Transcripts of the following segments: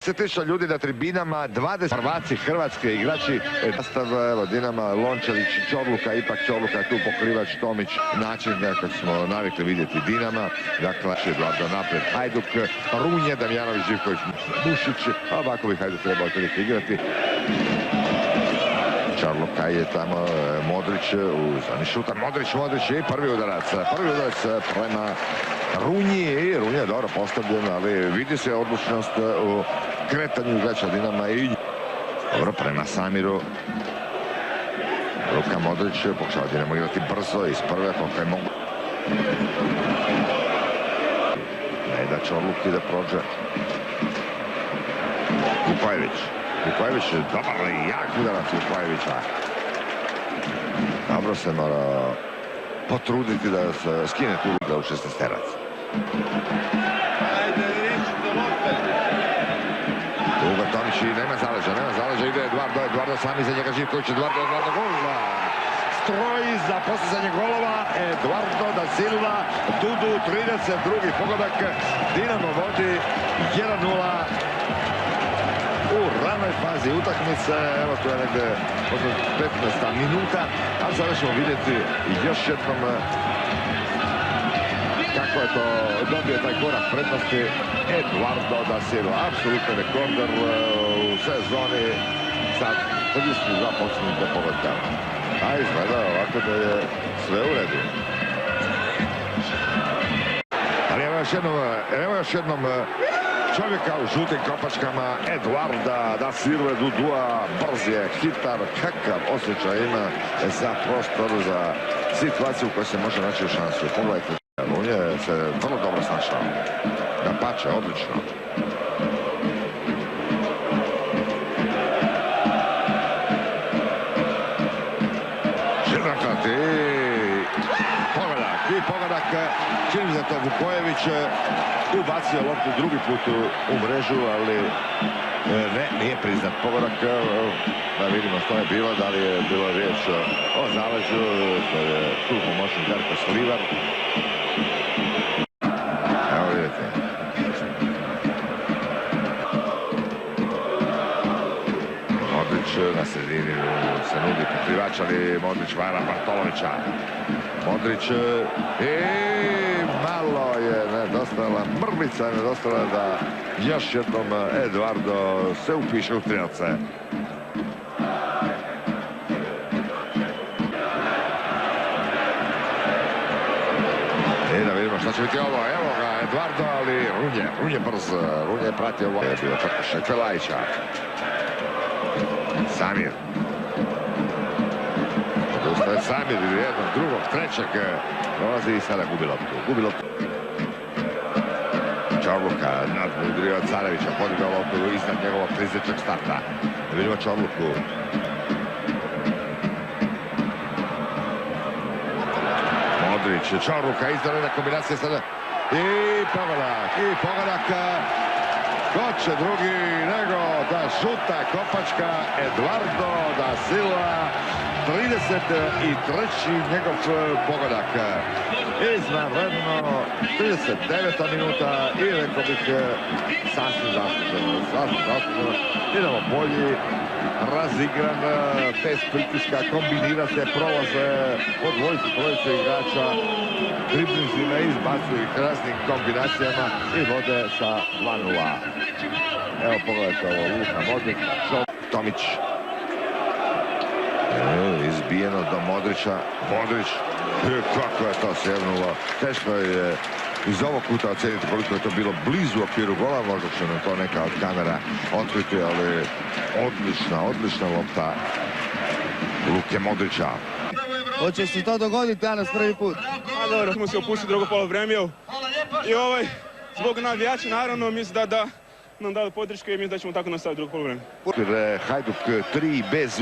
10.000 ljudi na tribinama, 20 Hrvaci, hrvatske igrači. Nastav, evo, Dinama, Lončarić, Čorluka, ipak Čorluka je tu pokrivač, Tomić, način kako smo navikli vidjeti Dinama. Dakle, Eduardo naprijed, Hajduk, Runje, Damjanović, Živković, Mušić, a ovako bi Hajduk trebao toliko igrati. Čorluka je tamo, Modrić u zoni šuta, Modrić i prvi udarac prema Runji. Runja je dobro postavljen, ali vidi se odlučnost u kretanju igrača Dinama i dobro prema Samiru. Luka Modrić pokušava Dinamo igrati brzo iz prve koliko je mogu. Ne da Čorluki da prođe. Vukojević, dobar i jak udarac Vukojevića. Dobro se mora potruditi da se skine tu da u 16-terac. Druga Tomić i nema zaleđa, ide Eduardo sami za njega Živković, Eduardo gola. Stroj za postizanje golova, Eduardo da Silva, Dudu, 32. pogodak, Dinamo vodi 1:0 u ranoj fazi utakmice. Evo tu je negde 15. minuta, a sada ćemo vidjeti još jednom kako je to dobio taj korak prednosti Eduardo da Silva. Apsolutno rekorder u sezoni sa 32 posljednjih pogotka. A izgleda ovako da je sve u redu. Ali evo još jednom čovjeka u žutim kopačkama, Eduarda da Silva, Dudua, brz je, hitar, kakav osjećaj ima za prostor, za situaciju u kojoj se može naći u šansu. Pogledajte, on je se vrlo dobro snašao. Dapače, odlično. Žirnakat i pogodak, čini mi se to Vukojević ubacio loptu drugi put u mrežu, ali nije priznat pogodak. Da vidimo što je bilo, da li je bilo riječ o zaleđu, to je tu pomoćnik Darko Slivar. Evo vidite. Modrić na sredini se nudi pokrivač, ali Modrić vara Bartolovića. Modrić i malo je nedostala, mrvica je nedostala da još jednom Eduardo se upiše u strelce. I da vidimo šta će biti ovo. Evo ga Eduardo, ali Runje brz. Runje je pratio ovo. Je bio Črkošek Pelajića. Samir. Odustaje Samir ili jednog, drugog, trećeg. Dolazi i sada gubi loptu. Čorluka nadmudrio Carevića, podigao loptu iznad njegovog 30. starta. Da vidimo Čorluku. Modrić, Čorluka, izdanjena kombinacija sada. I pogodak. Ko će drugi nego da šuta kopačka Eduardo da Silva. 33. njegov pogodak. Izvanredno 39. minuta i rekao bih sasvim zasluženo. Idemo bolji, razigran, bez pritiska, kombinira se, prolaze od dvojice igrača, driblinzima izbacuju ih raznim kombinacijama i vode sa 2:0. Evo pogledajte ovo, Luka Modrić, Tomić. Izbijeno do Modrića. Modrić, kako je to sjevnulo. Teško je iz ovog kuta oceniti koliko je to bilo blizu okviru gola. Možda će nam to neka od kamera otkriti, ali odlična lopta Luke Modrića. Hoće se to dogoditi danas prvi put? A dobro, smo se opustiti drugo polovreme i zbog navijača naravno mislim da nam dali podrške i mislim da ćemo tako nastaviti drugo polovreme. Hajduk 3 bez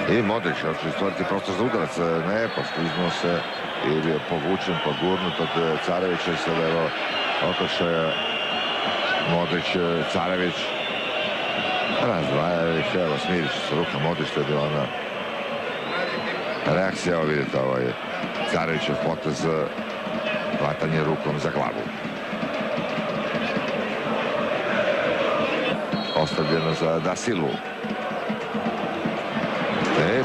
i Modrić hoće stvoriti prostor za udarac. Ne, posliznuo se i bio povučen, pogurnut od Carevića i sada evo okršaja Modrić, Carević. Razdvaja ih, evo smiriš se ruka Modrić, to je bila ona reakcija, evo vidite, Carevićev potez, hvatanje rukom za glavu. za Da Silvu.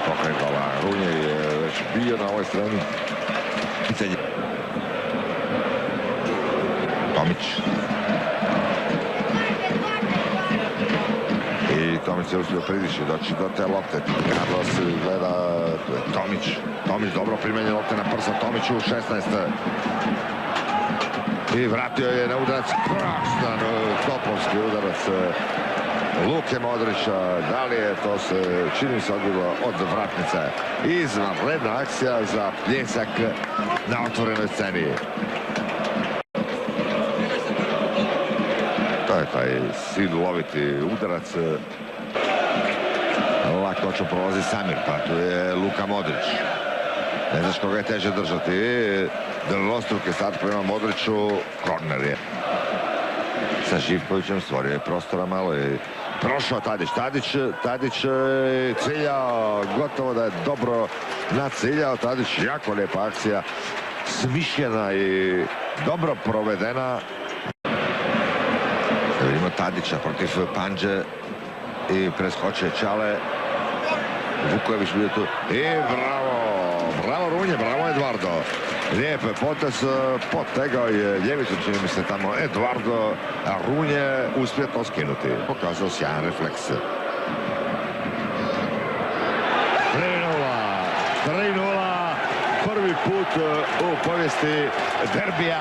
Pokraj gola. Runje je već bio na ovoj strani. Tomić. I Tomić je uspio pridići, doći do te lopte. Carlos gleda Tomić. Tomić dobro primenje lopte na prsa Tomiću u 16. I vratio je na udarac. Krasnan topovski udarac Luke Modrića. Da li je to se čini se odbilo od vratnice. Izvanredna akcija za pljesak na otvorenoj sceni. To je taj siloviti udarac. Lakoću prolazi Samir, pa tu je Luka Modrić. Ne znaš koga je teže držati. Delostruk je sad prema Modriću. Korner je. Sa Živkovićem stvorio je prostora malo i prošao Tadić ciljao, gotovo da je dobro naciljao Tadić. Jako lijepa akcija, smišljena i dobro provedena. Vidimo Tadića protiv Pandže i preskoče Čale. Vukojević bio tu i bravo Runje, bravo Eduardo. Lijep potez, potegao je ljevicu, čini mi se tamo Eduardo, a Runje uspije to skinuti. Pokazao sjajan refleks. 3:0, prvi put u povijesti derbija,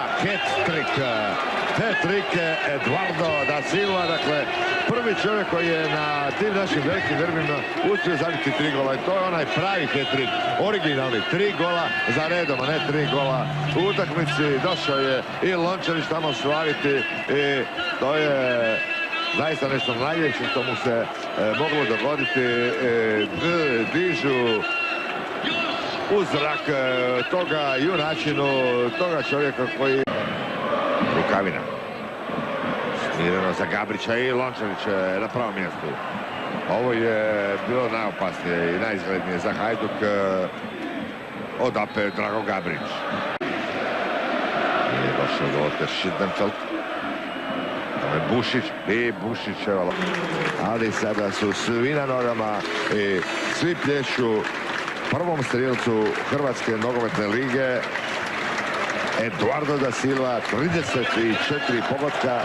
hat-trick Eduardo Da Silva, dakle prvi čovjek koji je na tim našim velikim derbima uspio zabiti 3 gola i to je onaj pravi hat-trick, originalni 3 gola za redom, a ne 3 gola u utakmici. Došao je i Lončarić tamo slaviti i to je zaista nešto najljepše što mu se moglo dogoditi. Dižu u zrak toga junačinu, toga čovjeka koji... Rukavina. Smireno za Gabrića i Lončarić na pravom mjestu. Ovo je bilo najopasnije i najizglednije za Hajduk od APE Drago Gabrić. Nije došao do lopte Schildenfeld. Tamo je Bušić i Bušićeva. Ali sada su svi na nogama i svi plješću prvom strijelcu Hrvatske nogometne lige. Eduardo Da Silva, 34 pogotka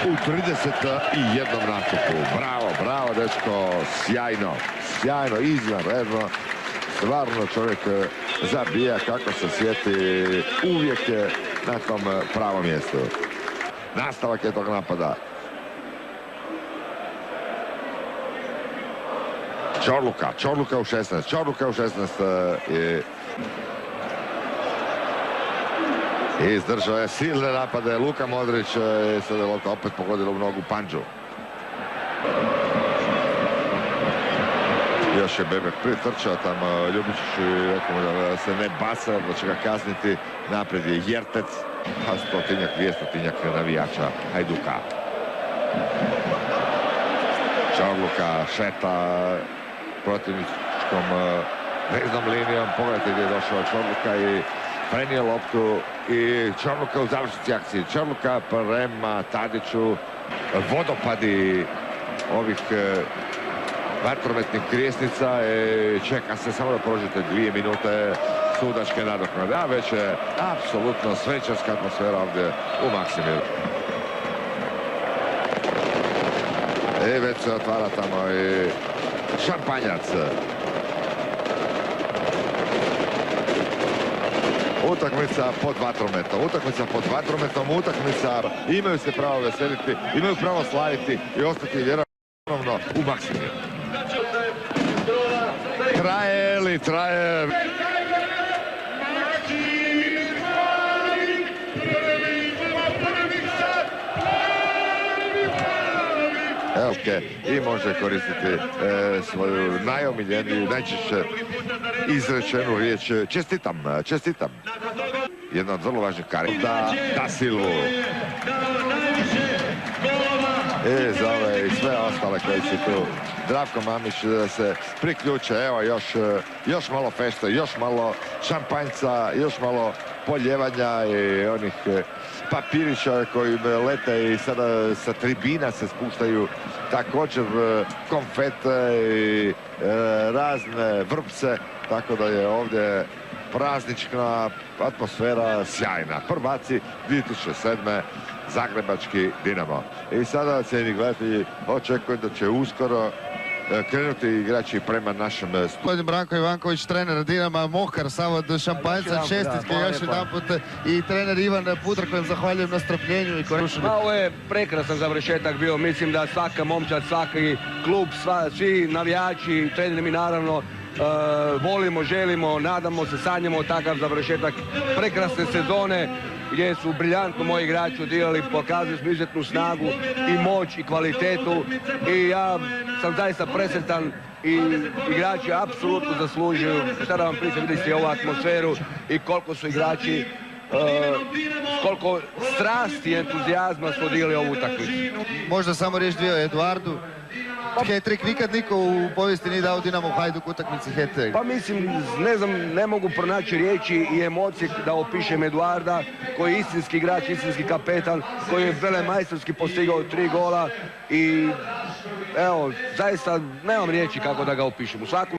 u 31 nastupu. Bravo dečko, sjajno, izvanredno. Stvarno čovjek zabija kako se sjeti, uvijek je na tom pravom mjestu. Nastavak je tog napada. Čorluka u 16 je... Izdržao je silne napade, Luka Modrić je sada lopta opet pogodila u nogu Pandžu. Još je Bebek pritrčao tamo Ljubičić i rekao mu da se ne baca, da će ga kazniti. Napred je Jertec, a 200 navijača Hajduka. Čorluka šeta protivničkom veznom linijom. Pogledajte gdje je došao Čorluka i prenio loptu i Čorluka u završnici akcije. Čorluka prema Tadiću. Vodopadi ovih vatrometnih krijesnica. Čeka se samo da prođete 2 minute sudačke nadoknade. A već je apsolutno svečarska atmosfera ovdje u Maksimiru. I već se otvara tamo i šampanjac. Utakmica pod vatrometom, utakmica, imaju se pravo veseliti, imaju pravo slaviti i ostati vjerovno u Maksimiru. Traje li traje? I može koristiti svoju najomiljeniju, najčešće izrečenu riječ čestitam. Jedna od vrlo važnih karika. Da Silvu. i za ove i sve ostale koji su tu. Zdravko Mamić da se priključe, evo još malo feste, još malo šampanjca, još malo poljevanja i onih papirića koji lete i sada sa tribina se spuštaju također konfete i razne vrpce, tako da je ovdje praznična atmosfera sjajna. Prvaci 2007. Zagrebački Dinamo. I sada, cijenjeni gledatelji, očekujem da će uskoro krenuti igrači prema našem studiju. Gospodin Branko Ivanković, trener Dinama, mokar samo od šampanjca, čestitke još jedanput i trener Ivan Putra kojem zahvaljujem na strpljenju i korištenju. Ovo je prekrasan završetak bio, mislim da svaka momčad, svaki klub, svi navijači, treneri mi naravno volimo, želimo, nadamo se, sanjamo takav završetak prekrasne sezone gdje su briljantno moji igrači odigrali, pokazali smo izuzetnu snagu i moć i kvalitetu i ja sam zaista presretan i igrači apsolutno zaslužuju. Šta da vam pričam, vidjeli ste ovu atmosferu i koliko su igrači koliko strasti i entuzijazma su odigrali ovu utakmicu. Možda samo riječ dvije o Eduardu. Hat-trick, nikad niko u povijesti nije dao Dinamo Hajduk utakmici hat-trick. Pa mislim, ne znam, ne mogu pronaći riječi i emocije da opišem Eduarda, koji je istinski igrač, istinski kapetan, koji je velemajstorski postigao 3 gola i evo, zaista nemam riječi kako da ga opišem. U svakom